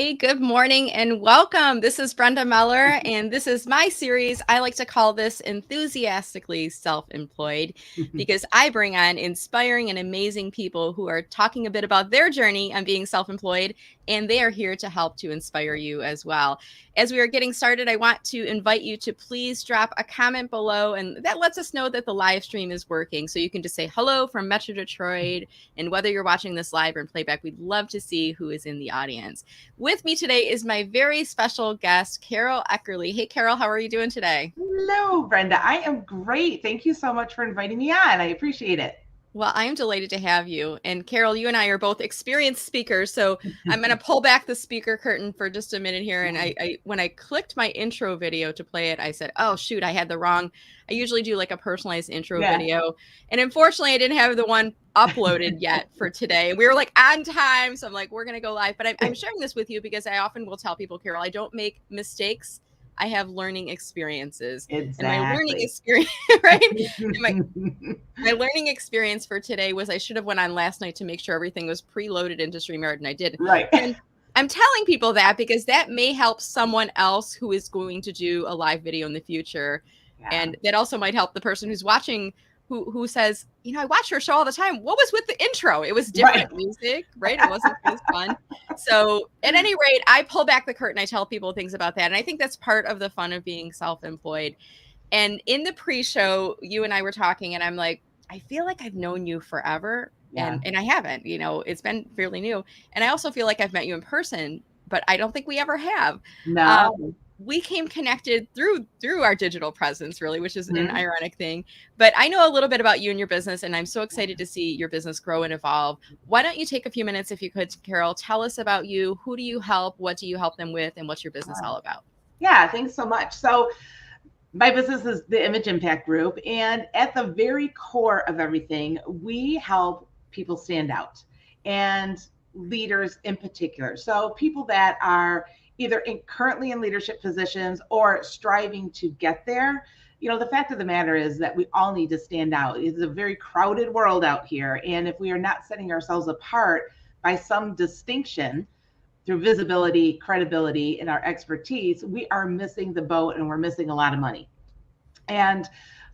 Hey, good morning and welcome. This is Brenda Meller, and this is my series. I like to call this Enthusiastically Self-Employed because I bring on inspiring and amazing people who are talking a bit about their journey on being self-employed, and they are here to help to inspire you as well. As we are getting started, I want to invite you to please drop a comment below, and that lets us know that the live stream is working. So you can just say hello from Metro Detroit, and whether you're watching this live or in playback, we'd love to see who is in the audience. With me today is my very special guest, Karyl Eckerle. Hey, Karyl, how are you doing today? Hello, Brenda. I am great. Thank you so much for inviting me on. I appreciate it. Well, I am delighted to have you. And Karyl, you and I are both experienced speakers, so I'm going to pull back the speaker curtain for just a minute here. And I when I clicked my intro video to play it, I said, oh, shoot, I had the wrong. I usually do like a personalized intro Yeah. video. And unfortunately, I didn't have the one uploaded yet for today. We were like on time. So I'm like, we're going to go live. But I'm sharing this with you because I often will tell people, Karyl, I don't make mistakes. I have learning experiences. And my learning Exactly. experience, right? My learning experience for today was I should have went on last night to make sure everything was preloaded into StreamYard, and I did. Right. And I'm telling people that because that may help someone else who is going to do a live video in the future. Yeah. And that also might help the person who's watching who says, I watch your show all the time. What was with the intro? It was different music, right? It wasn't as fun. So at any rate, I pull back the curtain. I tell people things about that. And I think that's part of the fun of being self-employed. And in the pre-show, you and I were talking, and I'm like, I feel like I've known you forever. Yeah. And I haven't, it's been fairly new. And I also feel like I've met you in person, but I don't think we ever have. No. We came connected through our digital presence, really, which is an ironic thing. But I know a little bit about you and your business, and I'm so excited to see your business grow and evolve. Why don't you take a few minutes, if you could, Karyl, tell us about you. Who do you help? What do you help them with? And what's your business all about? Yeah, thanks so much. So my business is the Image Impact Group, and at the very core of everything, we help people stand out, and leaders in particular. So people that are either currently in leadership positions or striving to get there. The fact of the matter is that we all need to stand out. It's a very crowded world out here, and if we are not setting ourselves apart by some distinction through visibility, credibility, and our expertise, we are missing the boat, and we're missing a lot of money. And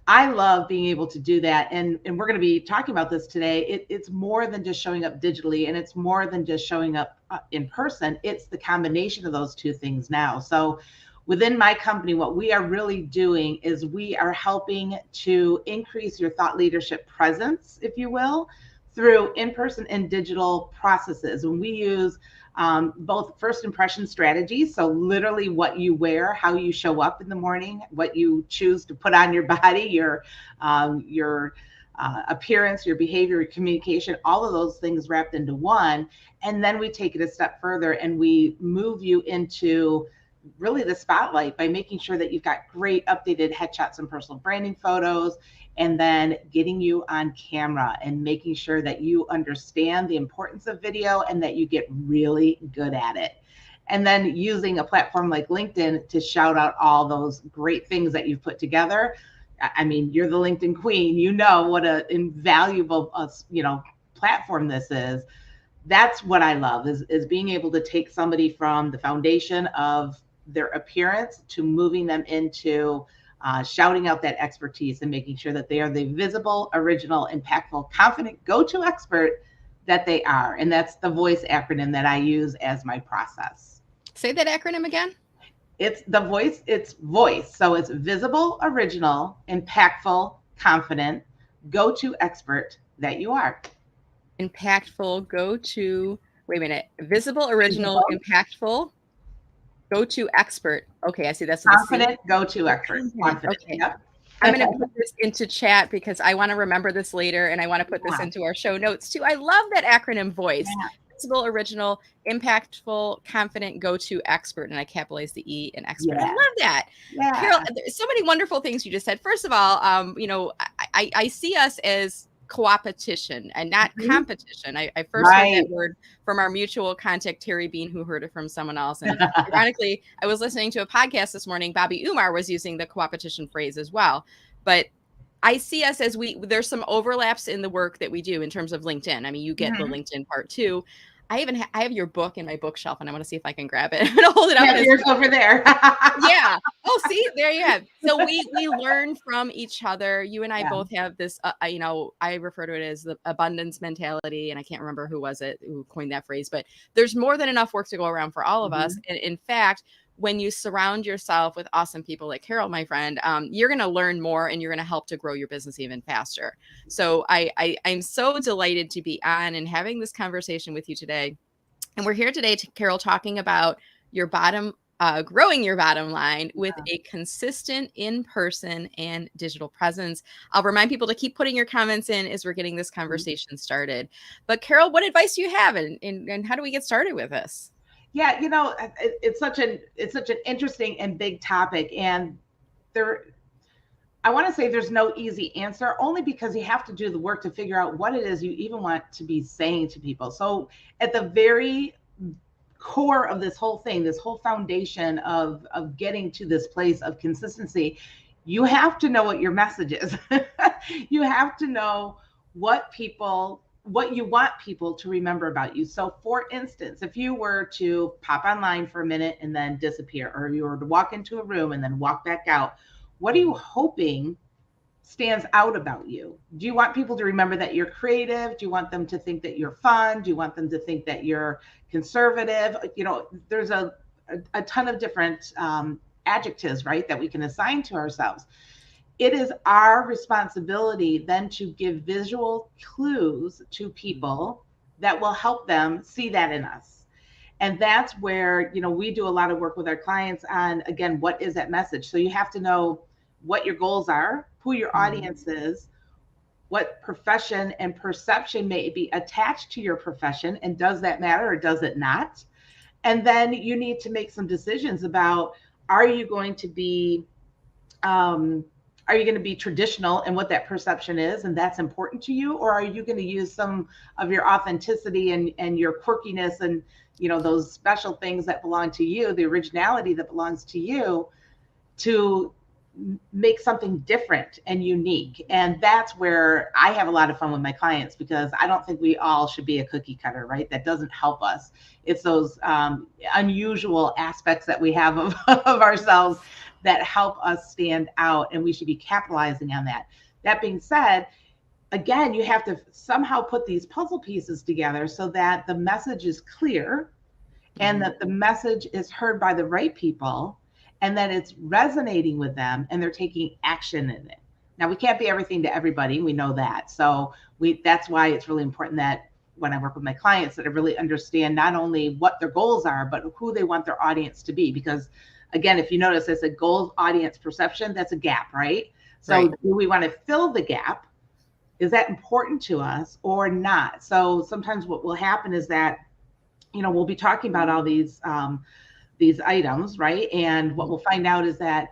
I love being able to do that. And we're going to be talking about this today. It's more than just showing up digitally, and it's more than just showing up in person. It's the combination of those two things now. So within my company, what we are really doing is we are helping to increase your thought leadership presence, if you will, through in-person and digital processes. And we use both first impression strategies. So literally what you wear, how you show up in the morning, what you choose to put on your body, your appearance, your behavior, your communication, all of those things wrapped into one. And then we take it a step further and we move you into really the spotlight by making sure that you've got great updated headshots and personal branding photos, and then getting you on camera and making sure that you understand the importance of video and that you get really good at it. And then using a platform like LinkedIn to shout out all those great things that you've put together. I mean, you're the LinkedIn queen. You know what an invaluable, platform this is. That's what I love is being able to take somebody from the foundation of their appearance to moving them into shouting out that expertise and making sure that they are the visible, original, impactful, confident, go-to expert that they are. And that's the VOICE acronym that I use as my process. Say that acronym again. It's the VOICE, it's VOICE. So it's visible, original, impactful, confident, go-to expert that you are. Impactful, go-to, wait a minute, visible, original, impactful, go-to expert. Okay, I see. That's confident, go-to expert. Confident. Okay. Yep. I'm going to put this into chat because I want to remember this later, and I want to put this into our show notes too. I love that acronym VOICE. Yeah. Visible, original, impactful, confident, go-to expert. And I capitalize the E in expert. Yeah. I love that. Yeah. Karyl, there's so many wonderful things you just said. First of all, I see us as coopetition and not competition. I first heard that word from our mutual contact, Terry Bean, who heard it from someone else. And ironically, I was listening to a podcast this morning. Bobby Umar was using the coopetition phrase as well. But I see us as there's some overlaps in the work that we do in terms of LinkedIn. I mean, you get the LinkedIn part too. I have your book in my bookshelf, and I want to see if I can grab it. I'm gonna hold it up. Yeah, yours over there. Yeah. Oh, see, there you have. So we learn from each other. You and I Yeah. both have this. I refer to it as the abundance mentality, and I can't remember who was it who coined that phrase, but there's more than enough work to go around for all of us. And in fact, when you surround yourself with awesome people like Karyl, my friend, you're going to learn more, and you're going to help to grow your business even faster. So I'm so delighted to be on and having this conversation with you today. And we're here today, Karyl, talking about your growing your bottom line with a consistent in-person and digital presence. I'll remind people to keep putting your comments in as we're getting this conversation started. But Karyl, what advice do you have, and how do we get started with this? Yeah, it's such an interesting and big topic, and I want to say there's no easy answer, only because you have to do the work to figure out what it is you even want to be saying to people. So at the very core of this whole thing, this whole foundation of getting to this place of consistency, you have to know what your message is. You have to know what you want people to remember about you. So for instance, if you were to pop online for a minute and then disappear, or you were to walk into a room and then walk back out, what are you hoping stands out about you? Do you want people to remember that you're creative? Do you want them to think that you're fun? Do you want them to think that you're conservative? There's a ton of different adjectives, right, that we can assign to ourselves. It is our responsibility then to give visual clues to people that will help them see that in us. And that's where, we do a lot of work with our clients on, again, what is that message? So you have to know what your goals are, who your audience is, what profession and perception may be attached to your profession, and does that matter or does it not? And then you need to make some decisions about, are you going to be traditional in what that perception is, and that's important to you, or are you going to use some of your authenticity and your quirkiness and those special things that belong to you, the originality that belongs to you, to make something different and unique? And that's where I have a lot of fun with my clients, because I don't think we all should be a cookie cutter, right? That doesn't help us. It's those unusual aspects that we have of ourselves that help us stand out, and we should be capitalizing on that. That being said, again, you have to somehow put these puzzle pieces together so that the message is clear and that the message is heard by the right people, and that it's resonating with them and they're taking action in it. Now, we can't be everything to everybody. We know that. So that's why it's really important that when I work with my clients, that I really understand not only what their goals are, but who they want their audience to be. Because again, if you notice, it's a goal, audience, perception, that's a gap, right? So right. Do we want to fill the gap? Is that important to us or not? So sometimes what will happen is that, we'll be talking about all these items, right? And what we'll find out is that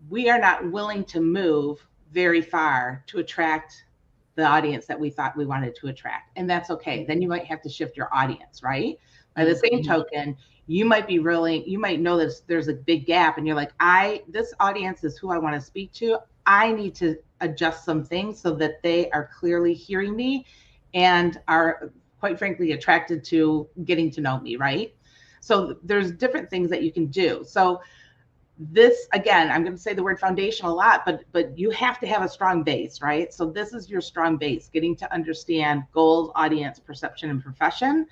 we are not willing to move very far to attract the audience that we thought we wanted to attract. And that's okay. Then you might have to shift your audience, right? By the same token, you might know that there's a big gap, and you're like, this audience is who I want to speak to. I need to adjust some things so that they are clearly hearing me and are, quite frankly, attracted to getting to know me, right? So there's different things that you can do. So this, again, I'm going to say the word foundation a lot, but you have to have a strong base, right? So this is your strong base, getting to understand goals, audience, perception, and profession,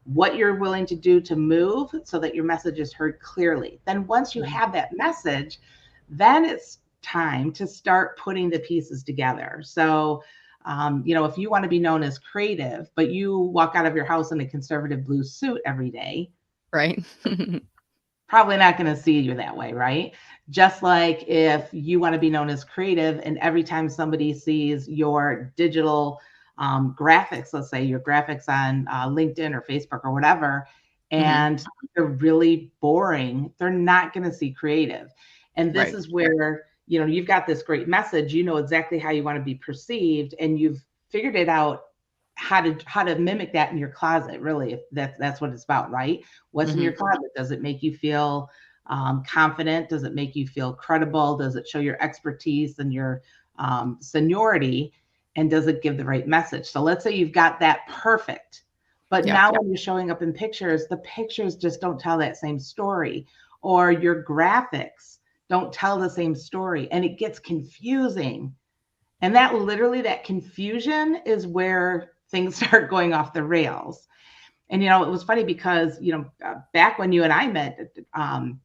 what you're willing to do to move so that your message is heard clearly. Then once you have that message, then it's time to start putting the pieces together. So if you want to be known as creative, but you walk out of your house in a conservative blue suit every day, right? Probably not going to see you that way, right? Just like if you want to be known as creative, and every time somebody sees your digital graphics, let's say your graphics on LinkedIn or Facebook or whatever, and they're really boring, they're not going to see creative. And this is where, you've got this great message, exactly how you want to be perceived, and you've figured it out how to mimic that in your closet. Really, if that's what it's about, right? What's in your closet? Does it make you feel confident? Does it make you feel credible? Does it show your expertise and your seniority? And does it give the right message? So let's say you've got that perfect, But now when you're showing up in pictures, the pictures just don't tell that same story, or your graphics don't tell the same story, and it gets confusing. And that literally, that confusion is where things start going off the rails. And, it was funny because, back when you and I met,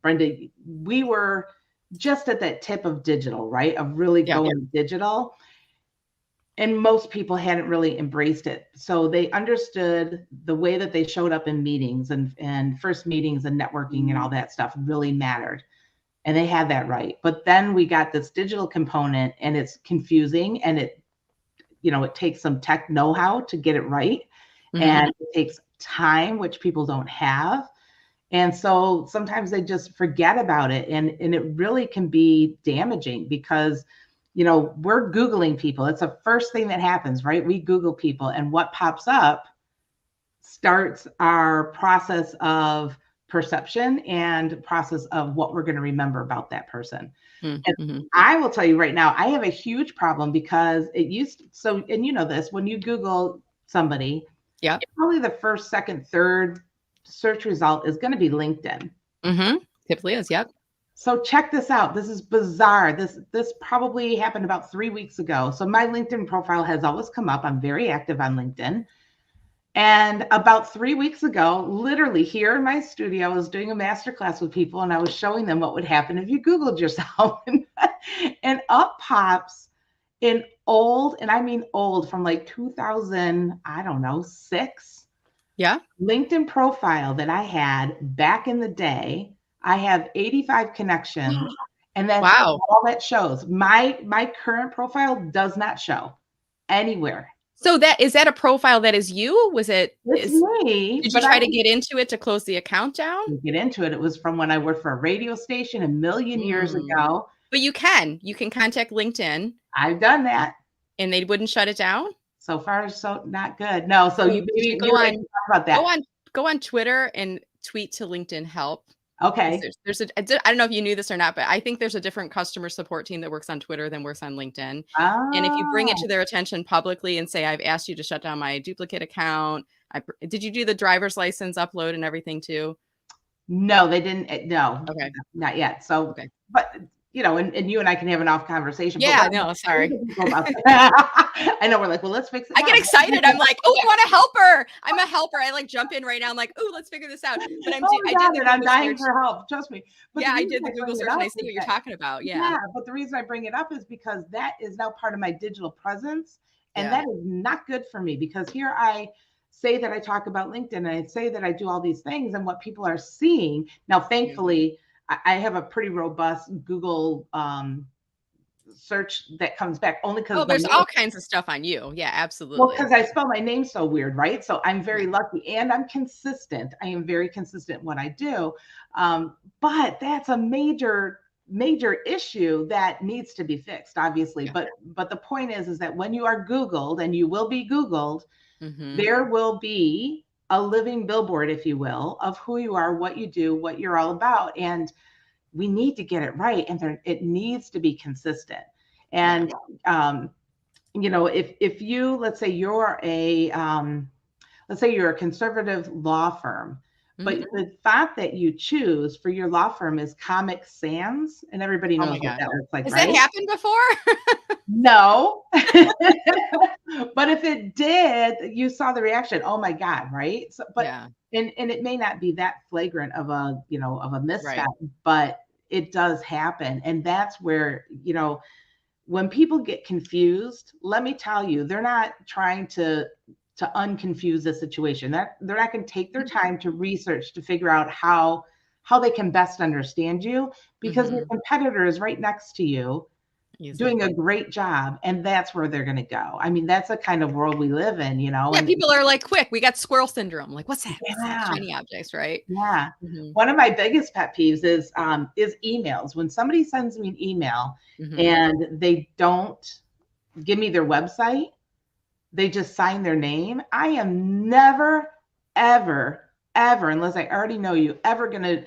Brenda, we were just at that tip of digital, right? Of really going digital. And most people hadn't really embraced it. So they understood the way that they showed up in meetings and first meetings and networking and all that stuff really mattered. And they had that right. But then we got this digital component, and it's confusing, and it takes some tech know-how to get it right. Mm-hmm. And it takes time, which people don't have. And so sometimes they just forget about it. And it really can be damaging because we're Googling people. It's the first thing that happens, right? We Google people, and what pops up starts our process of perception and process of what we're going to remember about that person. Mm-hmm. And I will tell you right now, I have a huge problem because and you know this, when you Google somebody, probably the first, second, third search result is going to be LinkedIn. Mm-hmm. Typically is, So check this out. This is bizarre. This probably happened about 3 weeks ago. So my LinkedIn profile has always come up. I'm very active on LinkedIn. And about 3 weeks ago, literally here in my studio, I was doing a masterclass with people, and I was showing them what would happen if you Googled yourself. And up pops an old, and I mean old, from like 2000, I don't know, 6. LinkedIn profile that I had back in the day. I have 85 connections, and that's all that shows. My current profile does not show anywhere. So is that a profile that is you? Was it? It's me. Did you try to get into it to close the account down? Get into it. It was from when I worked for a radio station a million years ago. But you can contact LinkedIn. I've done that. And they wouldn't shut it down? So far, so not good. No. So you go on, talk about that. Go on Twitter and tweet to LinkedIn help. Okay. I don't know if you knew this or not, but I think there's a different customer support team that works on Twitter than works on LinkedIn. Oh. And if you bring it to their attention publicly and say, I've asked you to shut down my duplicate account. Did you do the driver's license upload and everything too? No, they didn't. No. Okay. Not yet. So, but and you and I can have an off conversation. Yeah, no, sorry. I know, we're like, well, let's fix it. I get excited. I'm like, oh, I want to help her. I'm a helper. I like jump in right now. I'm like, oh, let's figure this out. But I'm dying for help. Trust me. But I did the Google search and I see what you're talking about. Yeah. But the reason I bring it up is because that is now part of my digital presence. And that is not good for me, because here I say that I talk about LinkedIn and I say that I do all these things, and what people are seeing now, thankfully, I have a pretty robust Google search that comes back, only because there's all kinds of stuff on you. Yeah, absolutely. Well, because I spell my name so weird, right? So I'm very lucky, and I'm consistent. I am very consistent in what I do. But that's a major issue that needs to be fixed, obviously. But the point is that when you are Googled, and you will be Googled, there will be a living billboard, if you will, of who you are, what you do, what you're all about. And we need to get it right. And it needs to be consistent. And, if you, let's say you're a conservative law firm, but the font that you choose for your law firm is Comic Sans, and everybody knows what that looks like. Has that happened before? No. But if it did, you saw the reaction. Oh my God, right? So, but and it may not be that flagrant of a misstep, but it does happen. And that's where, when people get confused, let me tell you, they're not trying to unconfuse the situation. They're not going to take their time to research to figure out how they can best understand you, because your competitor is right next to you doing a great job, and that's where they're going to go. I mean, that's the kind of world we live in, Yeah, and people are like, quick, we got squirrel syndrome. Like, what's that? What's that? Shiny objects, right? Yeah. One of my biggest pet peeves is emails. When somebody sends me an email and they don't give me their website, they just sign their name. I am never, ever, ever, unless I already know you, ever going to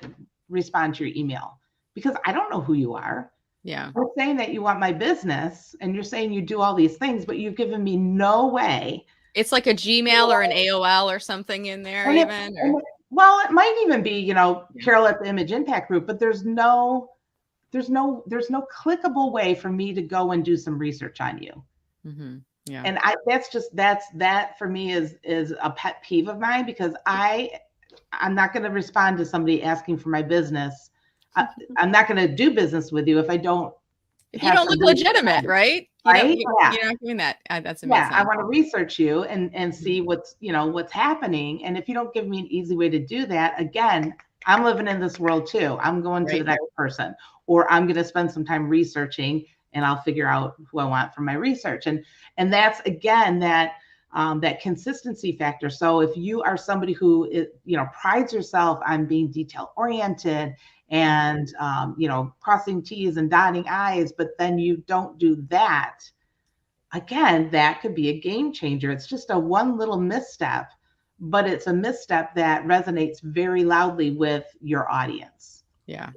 respond to your email, because I don't know who you are. Yeah. You're saying that you want my business, and you're saying you do all these things, but you've given me no way It's like a Gmail or an AOL or something in there And even, or well, it might even be, yeah. Karyl at the Image Impact Group, but there's no clickable way for me to go and do some research on you. Yeah. And that for me is a pet peeve of mine, because I'm not going to respond to somebody asking for my business. I'm not going to do business with you if I don't If you have don't some look research legitimate, on you, right? right? Yeah. You're not doing that. That's Yeah, I amazing. want to research you and Mhm. see what's happening. And if you don't give me an easy way to do that, again, I'm living in this world too. I'm going to the Right. next person, or I'm going to spend some time researching, and I'll figure out who I want for my research. And that's again that consistency factor. So if you are somebody who prides yourself on being detail oriented and crossing T's and dotting I's, but then you don't do that, again, that could be a game changer. It's just a one little misstep, but it's a misstep that resonates very loudly with your audience. Yeah.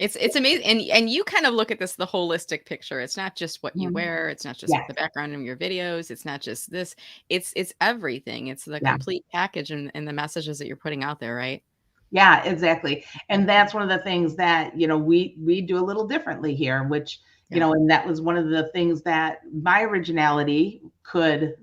It's amazing. And you kind of look at this, the holistic picture. It's not just what you Mhm. wear, it's not just Yes. the background in your videos, it's not just this. It's everything. It's the Yeah. complete package and the messages that you're putting out there, right? Yeah, exactly. And that's one of the things that, we do a little differently here, which, Yeah. and that was one of the things that my originality could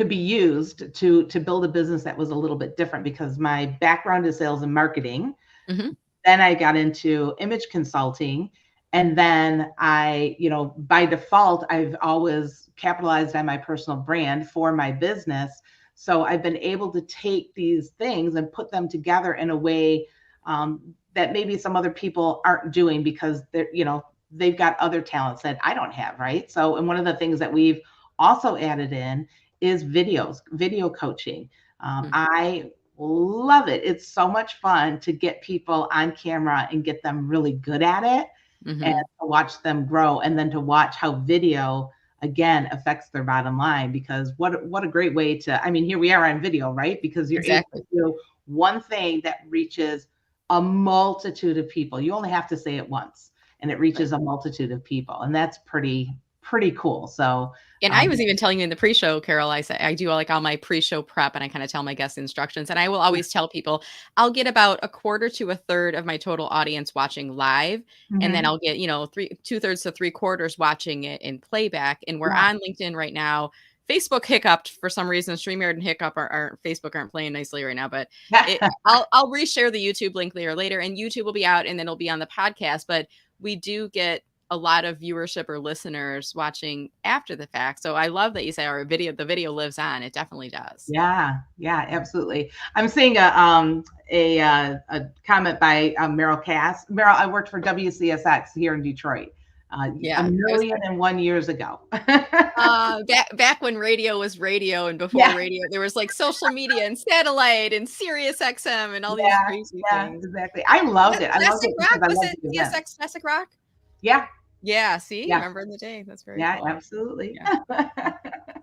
be used to build a business that was a little bit different, because my background is sales and marketing. Hmm. Then I got into image consulting. And then by default, I've always capitalized on my personal brand for my business. So I've been able to take these things and put them together in a way that maybe some other people aren't doing, because they've got other talents that I don't have, right? So, and one of the things that we've also added in is video coaching. I love it. It's so much fun to get people on camera and get them really good at it, and Hmm. to watch them grow, and then to watch how video again affects their bottom line. Because what a great way to, I mean, here we are on video, right? Because you're able to Exactly. do one thing that reaches a multitude of people. You only have to say it once, and it Right. reaches a multitude of people, and that's pretty cool. So And I um, was even telling you in the pre-show, Carol, I said I do like all my pre-show prep and I kind of tell my guests instructions. And I will always tell people I'll get about a quarter to a third of my total audience watching live. And then mhm. I'll get, two-thirds to three-quarters watching it in playback. And we're Yeah. on LinkedIn right now. Facebook hiccuped for some reason. StreamYard and Hiccup are Facebook aren't playing nicely right now, but I'll reshare the YouTube link later, and YouTube will be out and then it'll be on the podcast. But we do get a lot of viewership or listeners watching after the fact. So I love that you say the video lives on. It definitely does. Yeah, absolutely. I'm seeing a comment by Meryl Cass. Meryl, I worked for WCSX here in Detroit a Yeah. I was million and 1 years ago. back when radio was radio and before Yeah, radio, there was like social media and satellite and Sirius XM and all these yeah, crazy yeah, things. exactly. I loved it. I loved Classic it because Rock, I was loved it the events. CSX Classic Rock? Yeah, Yeah, see, yeah, remember in the day. That's very yeah, cool. absolutely. Yeah.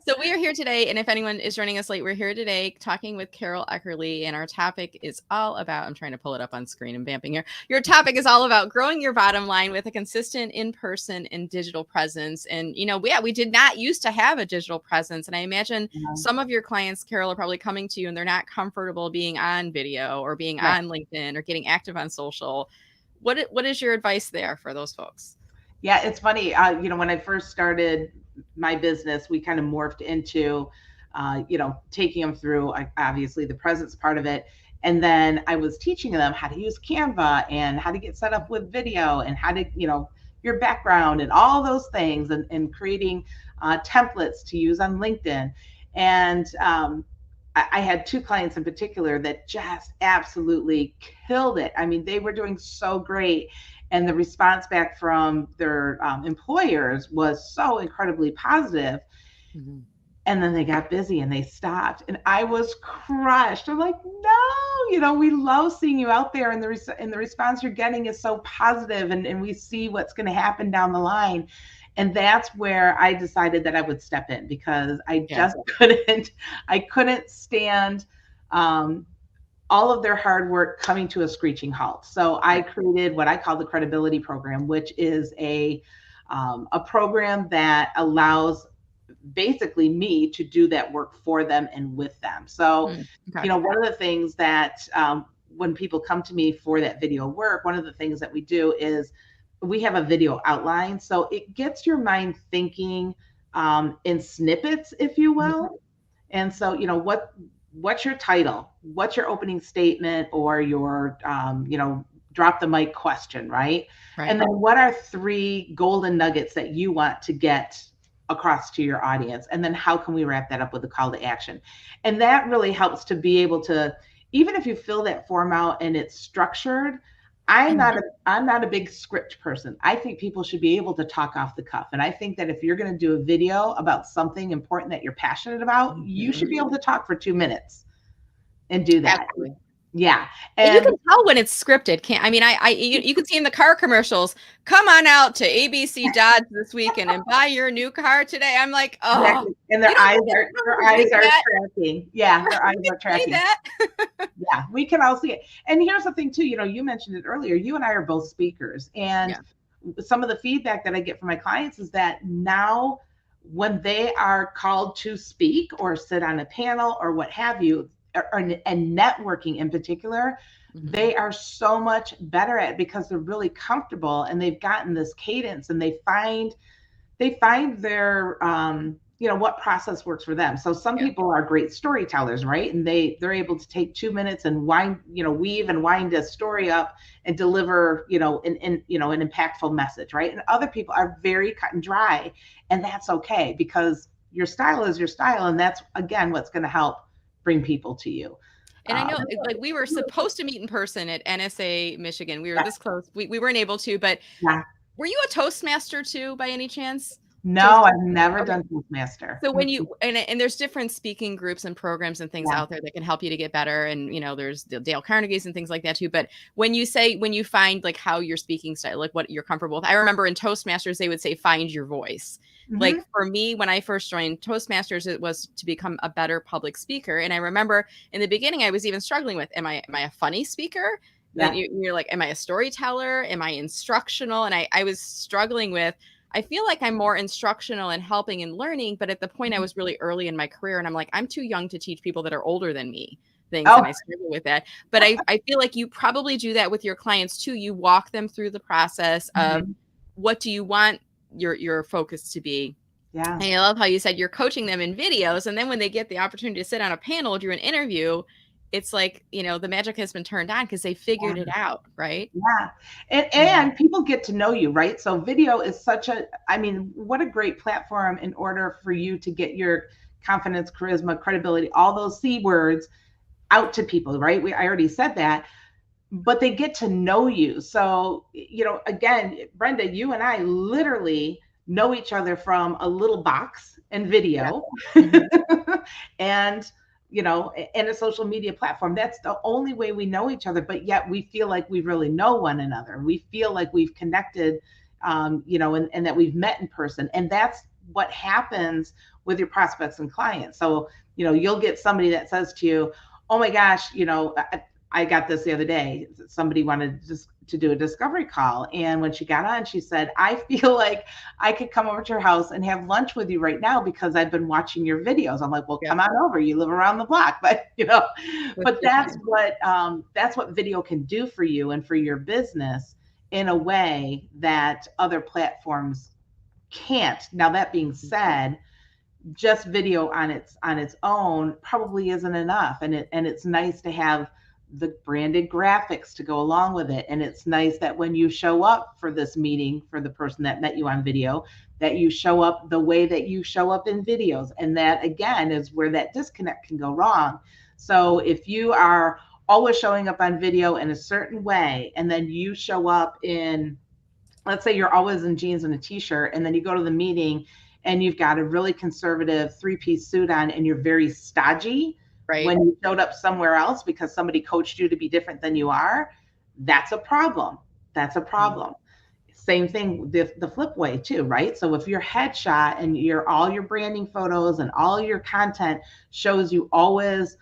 So we are here today, and if anyone is joining us late, we're here today talking with Karyl Eckerle, and our topic is all about, I'm trying to pull it up on screen and vamping here. Your topic is all about growing your bottom line with a consistent in-person and digital presence. And, we did not used to have a digital presence. And I imagine Yeah, some of your clients, Karyl, are probably coming to you and they're not comfortable being on video or being right. on LinkedIn or getting active on social. What is your advice there for those folks? Yeah, it's funny. When I first started my business, we kind of morphed into, taking them through obviously the presence part of it. And then I was teaching them how to use Canva and how to get set up with video and how to, your background and all those things, and creating templates to use on LinkedIn. And I had two clients in particular that just absolutely killed it. I mean, they were doing so great, and the response back from their employers was so incredibly positive. Mhm. And then they got busy and they stopped, and I was crushed. I'm like, no, we love seeing you out there, and the response you're getting is so positive, and we see what's going to happen down the line. And that's where I decided that I would step in, because I Yeah. just couldn't stand um, all of their hard work coming to a screeching halt. So I Right. created what I call the credibility program, which is a program that allows basically me to do that work for them and with them. So, Okay. one of the things that when people come to me for that video work, one of the things that we do is we have a video outline. So it gets your mind thinking in snippets, if you will. And so, what's your title? What's your opening statement or your, drop the mic question, right? Right. And then what are 3 golden nuggets that you want to get across to your audience? And then how can we wrap that up with a call to action? And that really helps to be able to, even if you fill that form out and it's structured, I'm not a big script person. I think people should be able to talk off the cuff. And I think that if you're going to do a video about something important that you're passionate about, you should be able to talk for 2 minutes and do that. Absolutely. Yeah. And you can tell when it's scripted. Can't I mean you can see in the car commercials, come on out to ABC Dodge this weekend and buy your new car today. I'm like, oh, exactly. And their eyes are tracking. Yeah, their eyes are tracking. That. Yeah, we can all see it. And here's the thing too, you mentioned it earlier. You and I are both speakers. And some of the feedback that I get from my clients is that now when they are called to speak or sit on a panel or what have you, and networking in particular, they are so much better at it because they're really comfortable and they've gotten this cadence and they find their what process works for them. So some people are great storytellers, right? And they're able to take 2 minutes and weave and wind a story up and deliver, an impactful message, right? And other people are very cut and dry, and that's okay because your style is your style, and that's again what's going to help bring people to you. And I know, like, we were supposed to meet in person at NSA Michigan. We were this close. We weren't able to, but were you a Toastmaster too, by any chance? No, I've never done Toastmaster. So when you and there's different speaking groups and programs and things out there that can help you to get better, and there's Dale Carnegie's and things like that too. But when you find like how your speaking style, like what you're comfortable with, I remember in Toastmasters they would say find your voice. Like for me, when I first joined Toastmasters, it was to become a better public speaker. And I remember in the beginning, I was even struggling with, am I a funny speaker? Then you're like, am I a storyteller? Am I instructional? And I was struggling with, I feel like I'm more instructional and helping and learning. But at the point I was really early in my career, and I'm like, I'm too young to teach people that are older than me things. And I struggle with that. But I feel like you probably do that with your clients too. You walk them through the process of what do you want your focus to be. Yeah. And I love how you said you're coaching them in videos, and then when they get the opportunity to sit on a panel, do an interview, it's like, the magic has been turned on because they figured it out, right? Yeah. And people get to know you, right? So video is what a great platform in order for you to get your confidence, charisma, credibility, all those C words out to people, right? I already said that. But they get to know you. So, again, Brenda, you and I literally know each other from a little box and video and, and a social media platform. That's the only way we know each other. But yet we feel like we really know one another. We feel like we've connected, and that we've met in person. And that's what happens with your prospects and clients. So, you'll get somebody that says to you, oh my gosh, I got this the other day. Somebody wanted just to do a discovery call. And when she got on, she said, I feel like I could come over to your house and have lunch with you right now because I've been watching your videos. I'm like, well, come on over. You live around the block. But, but that's what video can do for you and for your business in a way that other platforms can't. Now, that being said, just video on its own probably isn't enough. And it's nice to have the branded graphics to go along with it. And it's nice that when you show up for this meeting for the person that met you on video, that you show up the way that you show up in videos. And that again is where that disconnect can go wrong. So if you are always showing up on video in a certain way, and then you show up in, let's say you're always in jeans and a t-shirt, and then you go to the meeting and you've got a really conservative 3-piece suit on and you're very stodgy, right, when you showed up somewhere else because somebody coached you to be different than you are, that's a problem. That's a problem. Same thing the flip way too, right? So if your headshot and all your branding photos and all your content shows you always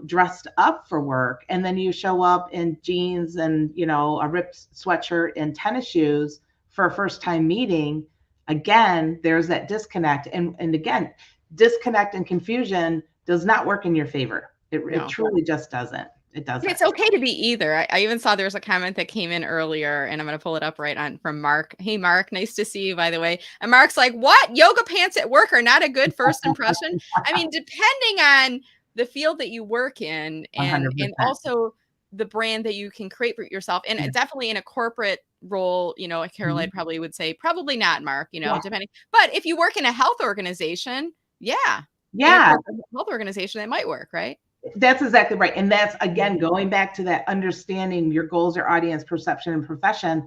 dressed up for work, and then you show up in jeans and a ripped sweatshirt and tennis shoes for a first time meeting, again, there's that disconnect. And again, disconnect and confusion does not work in your favor. It No. truly just doesn't. It doesn't. It's okay to be either. I even saw there's a comment that came in earlier, and I'm going to pull it up right on from Mark. Hey, Mark, nice to see you, by the way. And Mark's like, what? Yoga pants at work are not a good first impression? I mean, depending on the field that you work in and 100%. also the brand that you can create for yourself. And Yeah. definitely in a corporate role, you know, Caroline probably would say, probably not, Mark, you know, Yeah. depending. But if you work in a health organization, yeah. In a Yeah. corporate health organization, that might work, right? That's exactly right. And that's, again, going back to that understanding your goals, your audience, perception, and profession.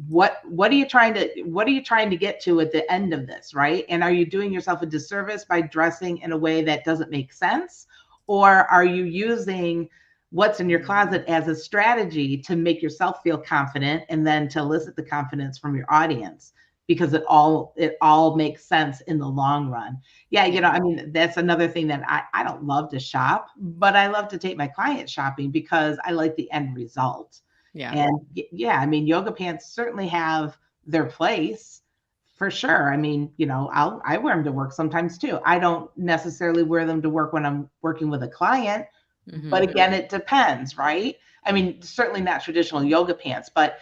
What are you trying to get to at the end of this, right? And are you doing yourself a disservice by dressing in a way that doesn't make sense? Or are you using what's in your closet as a strategy to make yourself feel confident and then to elicit the confidence from your audience? Because it all makes sense in the long run. Yeah, you know, I mean, that's another thing that I don't love to shop, but I love to take my clients shopping because I like the end result. Yeah. And yeah, I mean, yoga pants certainly have their place for sure. I mean, you know, I wear them to work sometimes too. I don't necessarily wear them to work when I'm working with a client, but again, it depends, right? I mean, certainly not traditional yoga pants, but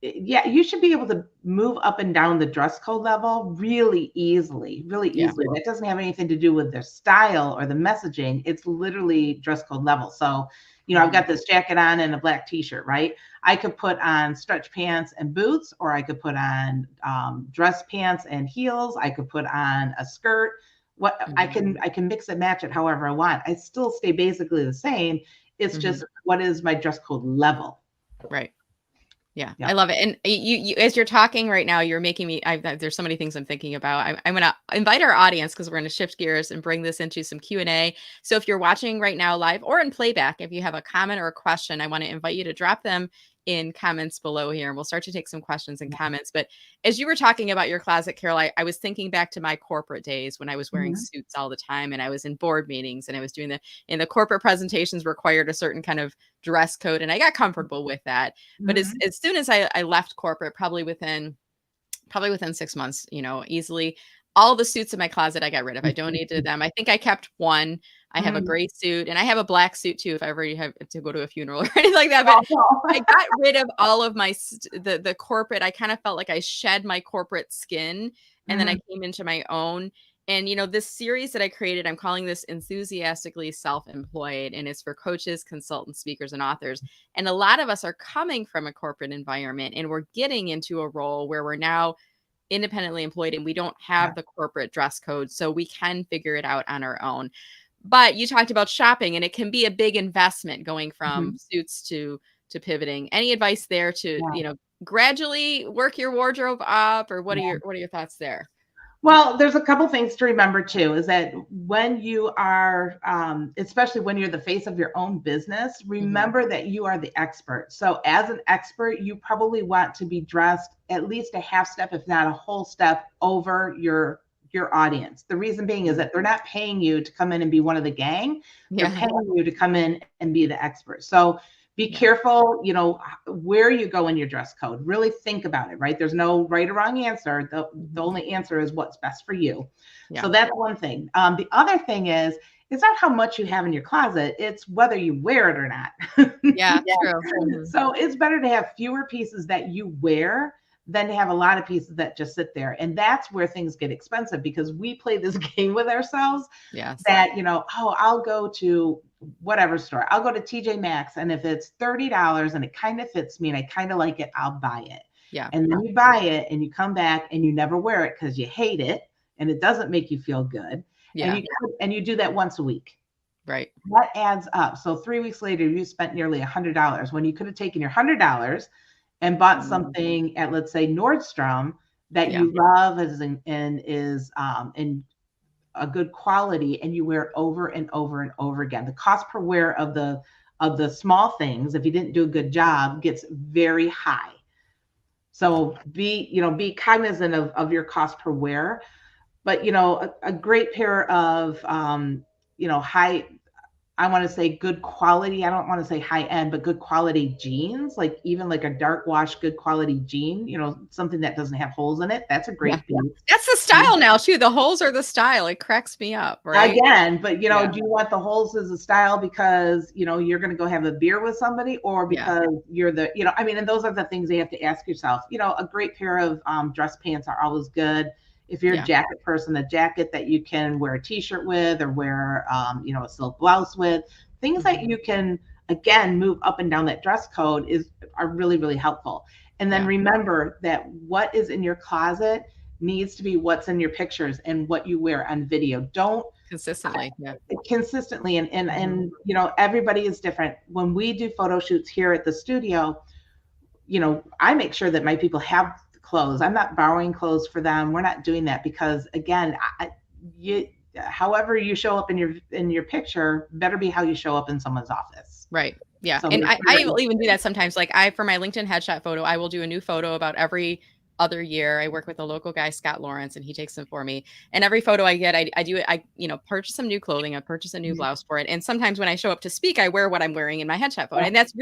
yeah, you should be able to move up and down the dress code level really easily, really easily. That doesn't have anything to do with their style or the messaging. It's literally dress code level. So, you know, I've got this jacket on and a black t-shirt, right? I could put on stretch pants and boots, or I could put on dress pants and heels. I could put on a skirt. What I can mix and match it however I want. I still stay basically the same. It's just what is my dress code level. Right. Yeah, I love it. And you, as you're talking right now, you're making me, there's so many things I'm thinking about. I'm going to invite our audience because we're going to shift gears and bring this into some Q&A. So if you're watching right now live or in playback, if you have a comment or a question, I want to invite you to drop them in comments below here, and we'll start to take some questions and comments. But as you were talking about your closet, Carol, I was thinking back to my corporate days when I was wearing suits all the time, and I was in board meetings, and I was doing the corporate presentations required a certain kind of dress code, and I got comfortable with that. But as soon as I left corporate, probably within 6 months, you know, easily, all the suits in my closet I got rid of. I donated them. I think I kept one. I have a gray suit, and I have a black suit too if I ever have to go to a funeral or anything like that. But I got rid of all of my the corporate. I kind of felt like I shed my corporate skin, and then I came into my own. And, you know, this series that I created, I'm calling this Enthusiastically Self-Employed, and it's for coaches, consultants, speakers, and authors. And a lot of us are coming from a corporate environment, and we're getting into a role where we're now independently employed and we don't have the corporate dress code, so we can figure it out on our own. But you talked about shopping, and it can be a big investment going from suits to pivoting. Any advice there to, you know, gradually work your wardrobe up, or what are your thoughts there? Well, there's a couple things to remember too, is that when you are, especially when you're the face of your own business, remember that you are the expert. So as an expert, you probably want to be dressed at least a half step, if not a whole step over your audience. The reason being is that they're not paying you to come in and be one of the gang. They're paying you to come in and be the expert. So be careful, you know, where you go in your dress code. Really think about it, right? There's no right or wrong answer. The only answer is what's best for you. So that's one thing. The other thing is, it's not how much you have in your closet, it's whether you wear it or not. True. So it's better to have fewer pieces that you wear than to have a lot of pieces that just sit there. And that's where things get expensive, because we play this game with ourselves that, you know, oh, I'll go to whatever store. I'll go to TJ Maxx, and if it's $30 and it kind of fits me and I kind of like it, I'll buy it. And then you buy it and you come back and you never wear it because you hate it and it doesn't make you feel good. And you do that once a week. Right. That adds up. So 3 weeks later, you spent nearly $100 when you could have taken your $100 and bought something at, let's say, Nordstrom that you love and is in a good quality, and you wear it over and over and over again. The cost per wear of the small things, if you didn't do a good job, gets very high. So be cognizant of your cost per wear. But, you know, a great pair of, I want to say good quality. I don't want to say high end, but good quality jeans, like even like a dark wash, good quality jean, something that doesn't have holes in it. That's a Yeah. great piece. That's the style now too. The holes are the style. It cracks me up, right? Again, but Yeah. do you want the holes as a style because you're going to go have a beer with somebody, or Yeah. because you're the I mean, and those are the things you have to ask yourself. A great pair of dress pants are always good. If you're a jacket person, a jacket that you can wear a t-shirt with, or wear a silk blouse with, things that you can again move up and down that dress code are really, really helpful. And then remember that what is in your closet needs to be what's in your pictures and what you wear on video. Don't consistently. Consistently. And everybody is different. When we do photo shoots here at the studio, I make sure that my people have clothes. I'm not borrowing clothes for them. We're not doing that because again, however you show up in your picture better be how you show up in someone's office. Right. Yeah. So And I will even do that sometimes. Like for my LinkedIn headshot photo, I will do a new photo about every other year. I work with a local guy, Scott Lawrence, and he takes them for me. And every photo I get, I do it. I, purchase some new clothing. I purchase a new blouse for it. And sometimes when I show up to speak, I wear what I'm wearing in my headshot photo. And that's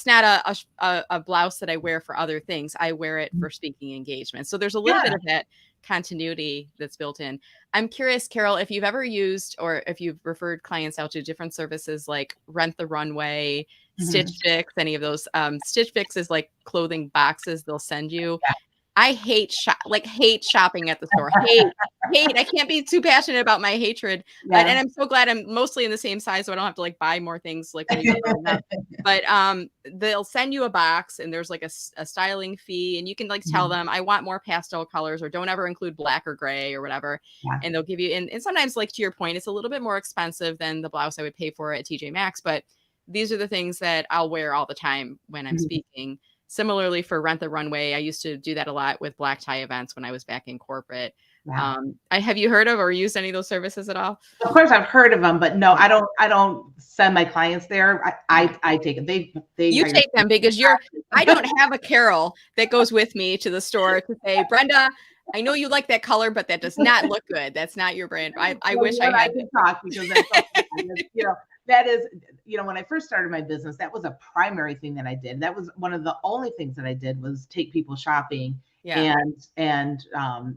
not a blouse that I wear for other things. I wear it for speaking engagements. So there's a little bit of that continuity that's built in. I'm curious, Karyl, if you've ever used or if you've referred clients out to different services like Rent the Runway, Stitch Fix, any of those. Stitch Fix is like clothing boxes they'll send you. I hate shopping at the store. Hate. I can't be too passionate about my hatred. And I'm so glad I'm mostly in the same size, so I don't have to like buy more things like when you get growing up. But they'll send you a box and there's like a styling fee, and you can like tell them I want more pastel colors or don't ever include black or gray or whatever. And they'll give you and sometimes, like to your point, it's a little bit more expensive than the blouse I would pay for at TJ Maxx, but these are the things that I'll wear all the time when I'm speaking. Similarly for Rent the Runway, I used to do that a lot with black tie events when I was back in corporate. Have you heard of or used any of those services at all? Of course, I've heard of them, but no, I don't send my clients there. I take it. You take them because I don't have a Karyl that goes with me to the store to say, Brenda, I know you like that color, but that does not look good. That's not your brand. I wish I had. Can talk because that is, when I first started my business, that was a primary thing that I did. That was one of the only things that I did was take people shopping and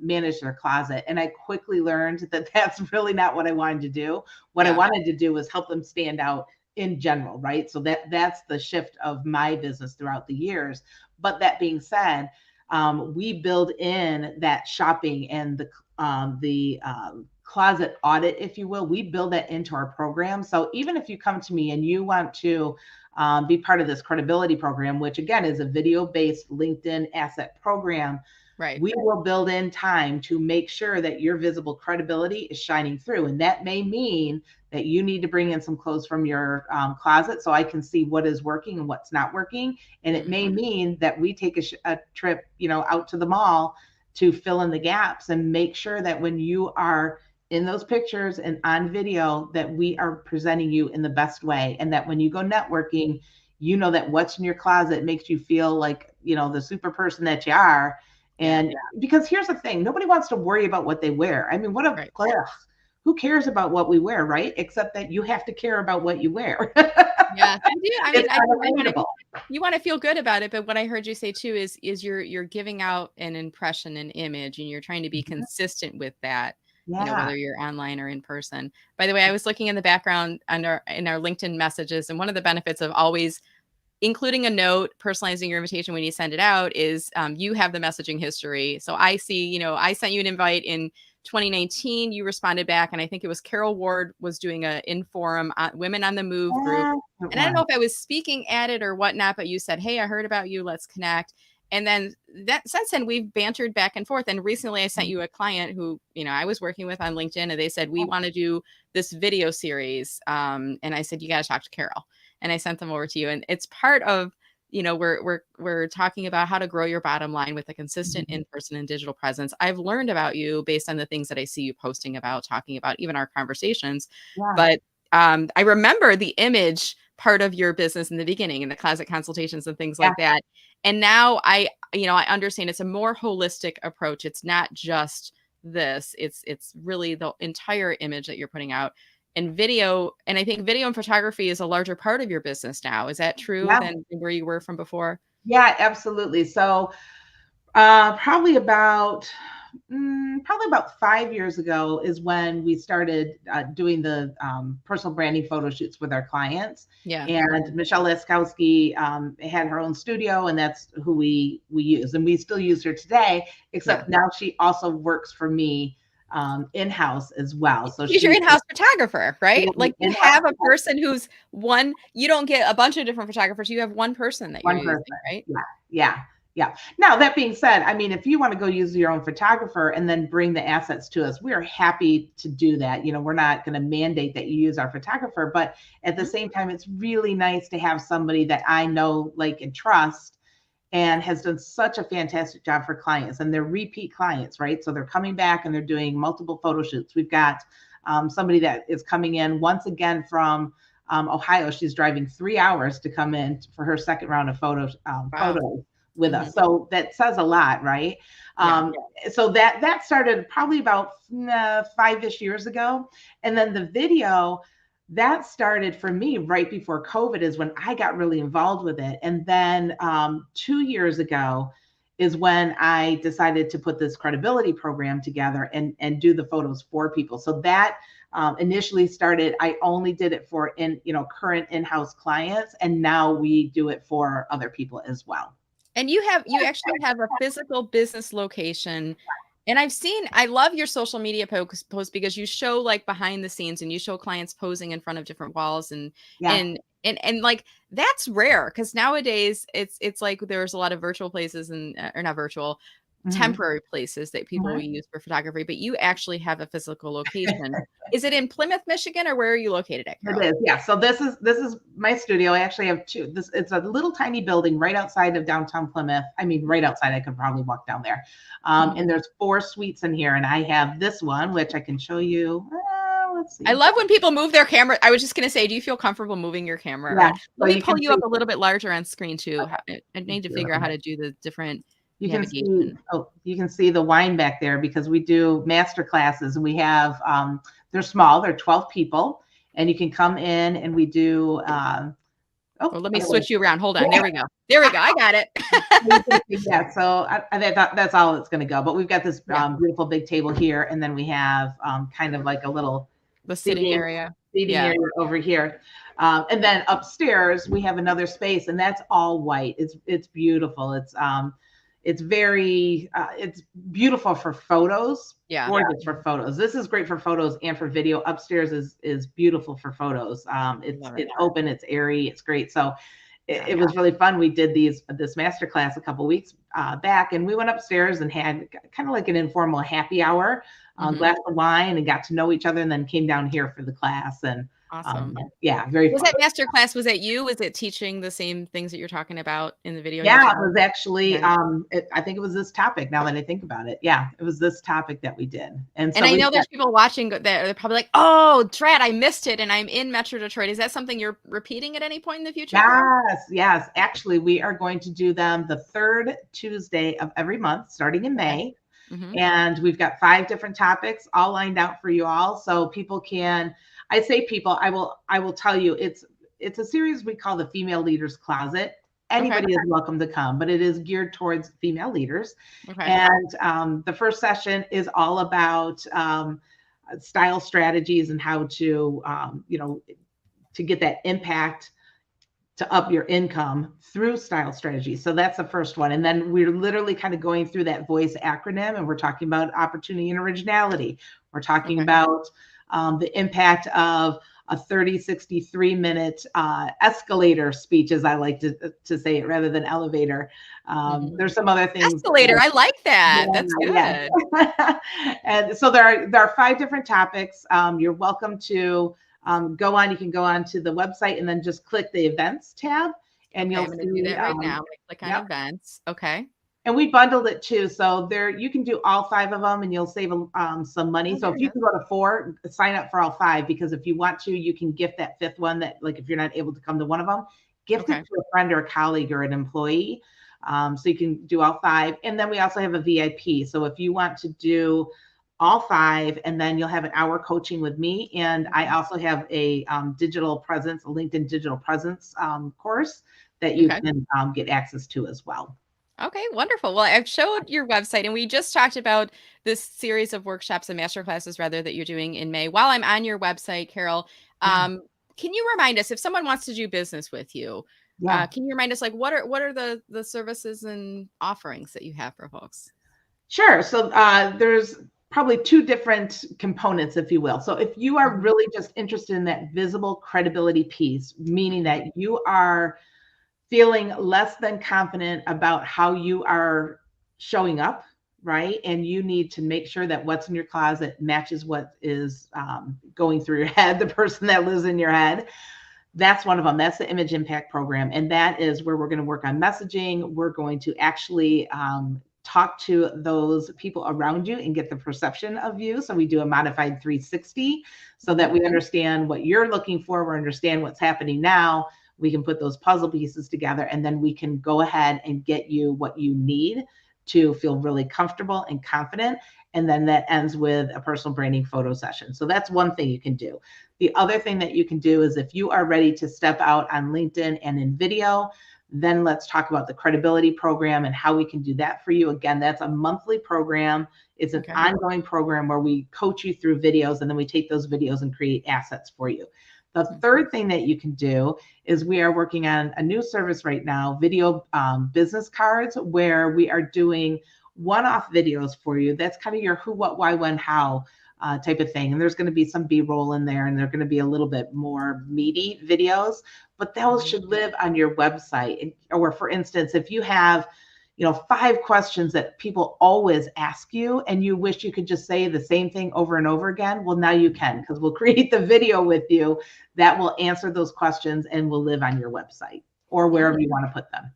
manage their closet. And I quickly learned that that's really not what I wanted to do. What I wanted to do was help them stand out in general, right? So that's the shift of my business throughout the years. But that being said, we build in that shopping and the closet audit, if you will. We build that into our program. So even if you come to me and you want to be part of this credibility program, which again is a video-based LinkedIn asset program, we will build in time to make sure that your visible credibility is shining through. And that may mean that you need to bring in some clothes from your closet so I can see what is working and what's not working. And it may mean that we take a trip, out to the mall to fill in the gaps and make sure that when you are in those pictures and on video, that we are presenting you in the best way. And that when you go networking, that what's in your closet makes you feel like, the super person that you are. And because here's the thing, nobody wants to worry about what they wear. I mean, what a class. Who cares about what we wear, right? Except that you have to care about what you wear. Yeah, I mean, you want to feel good about it, but what I heard you say too is you're giving out an impression, an image, and you're trying to be consistent with that. Whether you're online or in person. By the way, I was looking in the background in our LinkedIn messages, and one of the benefits of always including a note, personalizing your invitation when you send it out is you have the messaging history. So I see, I sent you an invite in 2019, you responded back, and I think it was Carol Ward was doing a in-forum Women on the Move group. And I don't know if I was speaking at it or whatnot, but you said, hey, I heard about you, let's connect. And then since then, we've bantered back and forth. And recently I sent you a client who, I was working with on LinkedIn, and they said, we want to do this video series. And I said, you got to talk to Karyl. And I sent them over to you. And it's part of, we're talking about how to grow your bottom line with a consistent in-person and digital presence. I've learned about you based on the things that I see you posting about, talking about, even our conversations. But I remember the image part of your business in the beginning, and the closet consultations and things like that. And now I understand it's a more holistic approach. It's not just this, it's really the entire image that you're putting out. and video. And I think video and photography is a larger part of your business now. Is that true Yeah. than where you were from before? Yeah, absolutely. So probably about 5 years ago is when we started doing the personal branding photo shoots with our clients. Yeah. And Michelle Laskowski had her own studio, and that's who we use, and we still use her today. Except now she also works for me in-house as well. So She's your in-house photographer, right? Like you have a in-house person who's one, you don't get a bunch of different photographers. You have one person that you're one using, person. right? Yeah, yeah, yeah. Now that being said, I mean, if you want to go use your own photographer and then bring the assets to us, we are happy to do that. You know, we're not going to mandate that you use our photographer, but at the same time, it's really nice to have somebody that I know, like, and trust, and has done such a fantastic job for clients, and they're repeat clients, right? So they're coming back and they're doing multiple photo shoots. We've got somebody that is coming in once again from Ohio. She's driving 3 hours to come in for her second round of photos with us. So that says a lot, right? So that started probably about 5-ish years ago. And then the video, that started for me right before COVID is when I got really involved with it. And then 2 years ago is when I decided to put this credibility program together and do the photos for people. So that initially started, I only did it for current in-house clients, and now we do it for other people as well. And you actually have a physical business location. And I love your social media posts because you show like behind the scenes and you show clients posing in front of different walls and like that's rare because nowadays it's like there's a lot of virtual places and or not virtual, temporary places that people use for photography, but you actually have a physical location. Is it in Plymouth, Michigan, or where are you located at, Karyl? It is, yeah. So this is my studio. I actually have two. It's a little tiny building right outside of downtown Plymouth. I mean, right outside. I could probably walk down there. And there's 4 suites in here, and I have this one, which I can show you. Let's see. I love when people move their camera. I was just going to say, do you feel comfortable moving your camera around? Let me pull you up a little bit larger on screen too. I need to figure out how to do the different navigation. You can see the wine back there because we do master classes, and we have they're small, they're 12 people, and you can come in and we do let me switch you around. Hold on. There we go. I got it. Yeah, so I thought that's all it's going to go, but we've got this beautiful big table here, and then we have kind of like a little sitting area over here. And then upstairs we have another space, and that's all white. It's beautiful. It's very it's beautiful for photos. Gorgeous for photos. This is great for photos and for video. Upstairs is beautiful for photos. It's open, it's airy, it's great. So it was really fun. We did this master class a couple weeks back, and we went upstairs and had kind of like an informal happy hour, glass of wine, and got to know each other, and then came down here for the class. And awesome. Very was fun. that master class, was it you? Was it teaching the same things that you're talking about in the video? Yeah, it was actually I think it was this topic, now that I think about it. Yeah, it was this topic that we did. And so I know there's people watching that they're probably like, oh, drat, I missed it, and I'm in Metro Detroit. Is that something you're repeating at any point in the future? Yes. Actually, we are going to do them the 3rd Tuesday of every month, starting in May. And we've got 5 different topics all lined out for you all. So people can, I say people, I will tell you, it's a series we call the Female Leaders Closet. Anybody is welcome to come, but it is geared towards female leaders. And the first session is all about style strategies and how to, to get that impact to up your income through style strategy. So that's the first one. And then we're literally kind of going through that voice acronym, and we're talking about opportunity and originality. We're talking about the impact of a 30, 63-minute escalator speech, as I like to say it, rather than elevator. There's some other things. Escalator, I like that. That's good. And so there are 5 different topics. You're welcome to go on. You can go on to the website and then just click the events tab, and you'll see. Do that right now. Click on events. Okay. And we bundled it too. So there, you can do all 5 of them, and you'll save some money. So if you can go to 4, sign up for all 5, because if you want to, you can gift that 5th one, that, like, if you're not able to come to one of them, gift it to a friend or a colleague or an employee. So you can do all 5. And then we also have a VIP. So if you want to do all 5, and then you'll have an hour coaching with me. And I also have a digital presence, a LinkedIn digital presence course that you Okay. can get access to as well. Okay, wonderful. Well, I've showed your website, and we just talked about this series of workshops and master classes, rather, that you're doing in May. While I'm on your website, Karyl, Yeah, can you remind us, if someone wants to do business with you, yeah. can you remind us, like, what are the services and offerings that you have for folks? Sure. So there's probably 2 different components, if you will. So if you are Mhm. really just interested in that visible credibility piece, meaning that you are feeling less than confident about how you are showing up, right? And you need to make sure that what's in your closet matches what is going through your head, the person that lives in your head. That's one of them. That's the Image Impact Program. And that is where we're going to work on messaging. We're going to actually talk to those people around you and get the perception of you. So we do a modified 360 so that we Okay. understand what you're looking for. We understand what's happening now. We can put those puzzle pieces together, and then we can go ahead and get you what you need to feel really comfortable and confident. And then that ends with a personal branding photo session. So that's one thing you can do. The other thing that you can do is, if you are ready to step out on LinkedIn and in video, then let's talk about the credibility program and how we can do that for you. Again, that's a monthly program. It's an Okay. ongoing program where we coach you through videos, and then we take those videos and create assets for you. The Mhm. third thing that you can do is, we are working on a new service right now, video business cards, where we are doing one-off videos for you. That's kind of your who, what, why, when, how type of thing. And there's going to be some B-roll in there, and they're going to be a little bit more meaty videos, but those Mhm. should live on your website. Or for instance, if you have 5 questions that people always ask you, and you wish you could just say the same thing over and over again, well, now you can, because we'll create the video with you that will answer those questions and will live on your website or All wherever right. you want to put them.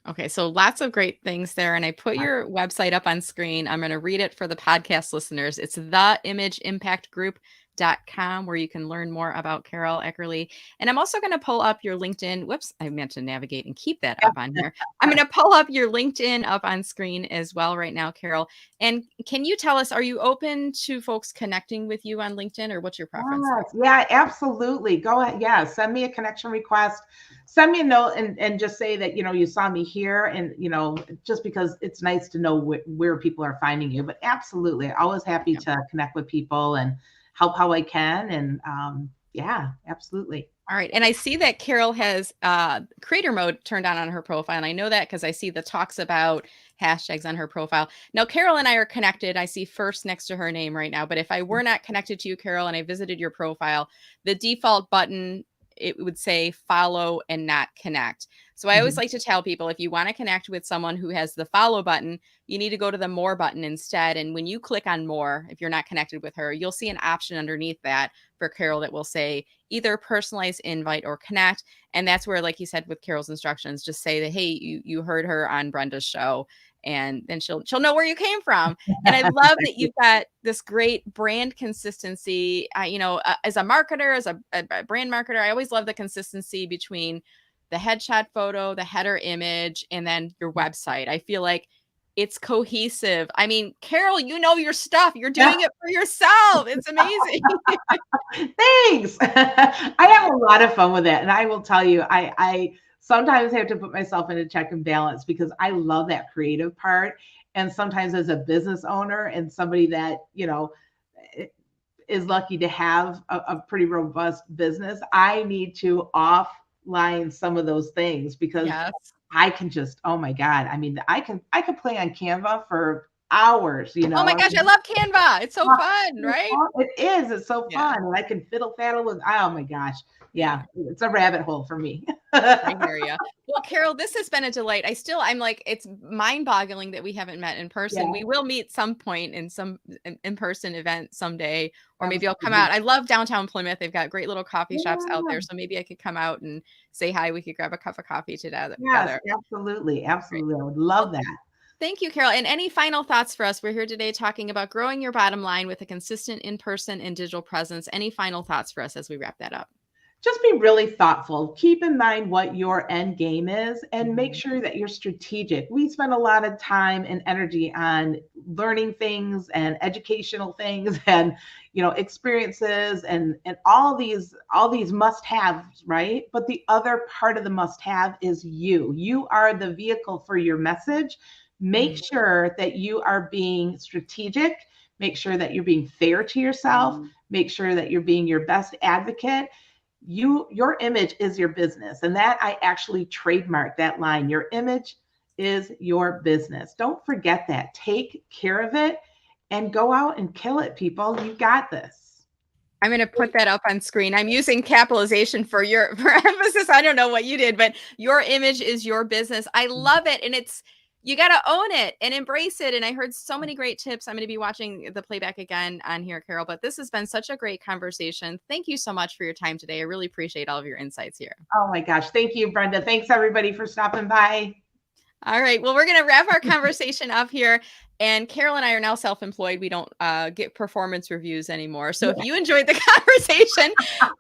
Okay, so lots of great things there, and I put your website up on screen. I'm going to read it for the podcast listeners. It's theimageimpactgroup.com, where you can learn more about Karyl Eckerle. And I'm also going to pull up your LinkedIn. Whoops, I meant to navigate and keep that up on here. I'm going to pull up your LinkedIn up on screen as well right now, Karyl. And can you tell us, are you open to folks connecting with you on LinkedIn, or what's your preference there? Yes, yeah, absolutely. Go ahead. Yeah, send me a connection request. Send me a note, and just say that you saw me here, and just because it's nice to know where people are finding you. But absolutely, always happy to connect with people and help how I can. And yeah, absolutely. All right. And I see that Karyl has creator mode turned on her profile. And I know that because I see the talks about hashtags on her profile. Now, Karyl and I are connected. I see first next to her name right now. But if I were not connected to you, Karyl, and I visited your profile, the default button, it would say follow and not connect. So I always Mhm. like to tell people, if you want to connect with someone who has the follow button, you need to go to the more button instead. And when you click on more, if you're not connected with her, you'll see an option underneath that for Karyl that will say either personalized invite or connect. And that's where, like you said, with Karyl's instructions, just say that, hey, you heard her on Brenda's show, and then she'll know where you came from. And I love Thank that you. you've got this great brand consistency. As a marketer, as a brand marketer, I always love the consistency between the headshot photo, the header image, and then your website. I feel like it's cohesive. I mean, Karyl, you know your stuff. You're doing it for yourself. It's amazing. Thanks. I have a lot of fun with it. And I will tell you, I sometimes have to put myself in a check and balance, because I love that creative part. And sometimes, as a business owner and somebody that, is lucky to have a pretty robust business, I need to offline some of those things, because Yes. I can just, oh my God. I mean, I can play on Canva for hours, Oh my I gosh, I mean, love Canva. It's so fun, right? it is. It's so Yeah. fun. And I can fiddle faddle with, oh my gosh. Yeah, Yeah. it's a rabbit hole for me. I hear you. Well, Karyl, this has been a delight. I'm like, it's mind-boggling that we haven't met in Yeah, person. We will meet some point in some in-person event someday, or maybe I'll come absolutely. out. I love downtown Plymouth. They've got great little coffee shops out Yeah. there. So maybe I could come out and say hi. We could grab a cup of coffee Yes, together. absolutely. Great. Absolutely. I would Well, love that. thank you, Karyl. And any final thoughts for us? We're here today talking about growing your bottom line with a consistent in-person and digital presence. Any final thoughts for us as we wrap that up? Just be really thoughtful. Keep in mind what your end game is, and make Mhm. sure that you're strategic. We spend a lot of time and energy on learning things and educational things and experiences and all these must haves, right? But the other part of the must have is you are the vehicle for your message. Make sure that you are being strategic, make sure that you're being fair to yourself, make sure that you're being your best advocate. Your image is your business, and that I actually trademarked that line. Your image is your business. Don't forget that. Take care of it and go out and kill it, people. You got this. I'm going to put that up on screen. I'm using capitalization for emphasis. I don't know what you did, but your image is your business. I love it. And you got to own it and embrace it. And I heard so many great tips. I'm going to be watching the playback again on here, Karyl, but this has been such a great conversation. Thank you so much for your time today. I really appreciate all of your insights here. Oh my gosh. Thank you, Brenda. Thanks everybody for stopping by. All right. Well, we're going to wrap our conversation up here. And Karyl and I are now self-employed. We don't get performance reviews anymore. So if you enjoyed the conversation,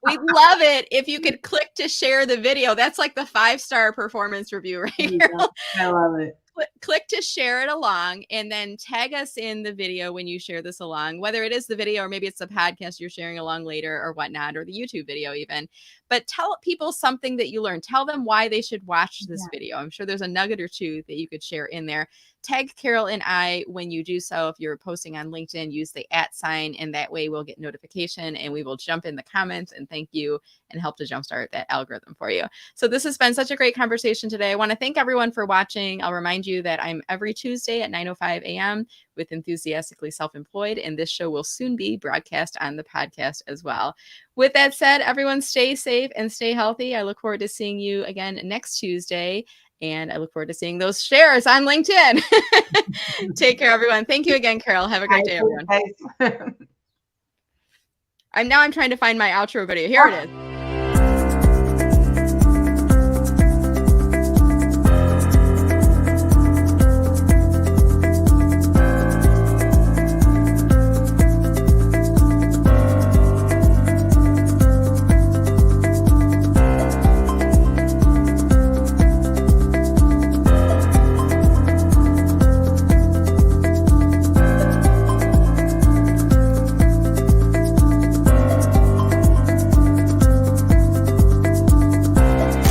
we'd love it if you could click to share the video. That's like the 5-star performance review, right? Yeah, I love it. Click to share it along and then tag us in the video when you share this along, whether it is the video or maybe it's the podcast you're sharing along later or whatnot, or the YouTube video even. But tell people something that you learned. Tell them why they should watch this video. I'm sure there's a nugget or two that you could share in there. Tag Karyl and I when you do so. If you're posting on LinkedIn, use the @sign, and that way we'll get notification and we will jump in the comments and thank you and help to jumpstart that algorithm for you. So this has been such a great conversation today. I want to thank everyone for watching. I'll remind you that I'm every Tuesday at 9:05 a.m. with Enthusiastically Self-Employed, and this show will soon be broadcast on the podcast as well. With that said, everyone stay safe and stay healthy. I look forward to seeing you again next Tuesday. And I look forward to seeing those shares on LinkedIn. Take care, everyone. Thank you again, Karyl. Have a great day, everyone. I'm trying to find my outro video. Here it is.